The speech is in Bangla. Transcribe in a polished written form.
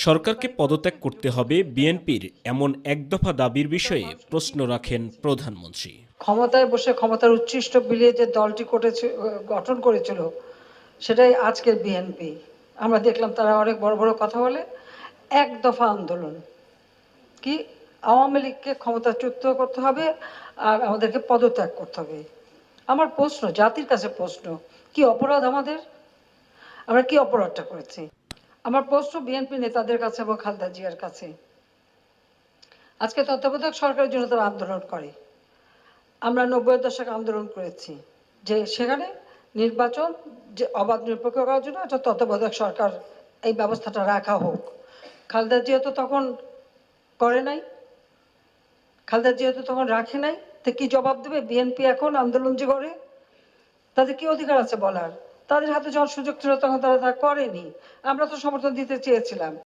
সরকারকে পদত্যাগ করতে হবে বিএনপির এমন একদফা দাবির বিষয়ে প্রশ্ন রাখেন প্রধানমন্ত্রী। ক্ষমতায় বসে ক্ষমতার উচ্ছিষ্ট বিলিয়ে যে দলটি গঠন করেছিল সেটাই আজকের বিএনপি। আমরা দেখলাম তারা অনেক বড় বড় কথা বলে। এক দফা আন্দোলন কি, আওয়ামী লীগকে ক্ষমতাচ্যুত করতে হবে আর আমাদেরকে পদত্যাগ করতে হবে। আমার প্রশ্ন, জাতির কাছে প্রশ্ন, কি অপরাধ আমাদের? আমরা কি অপরাধটা করেছি? আমার প্রশ্ন বিএনপি নেতাদের কাছে এবং খালেদা জিয়ার কাছে। আজকে তত্ত্বাবধায়ক সরকারের জন্য তারা আন্দোলন করে। আমরা ৯০-এর দশকে আন্দোলন করেছি যে সেখানে নির্বাচন যে অবাধ নিরপেক্ষ করার জন্য একটা তত্ত্বাবধায়ক সরকার এই ব্যবস্থাটা রাখা হোক। খালেদা জিয়া তো তখন করে নাই, খালেদা জিয়া তো তখন রাখে নাই। তো কি জবাব দেবে বিএনপি এখন আন্দোলন যে করে? তাদের কি অধিকার আছে বলার? তাদের হাতে যখন সুযোগ ছিল তখন তারা তা করেনি। আমরা তো সমর্থন দিতে চেয়েছিলাম।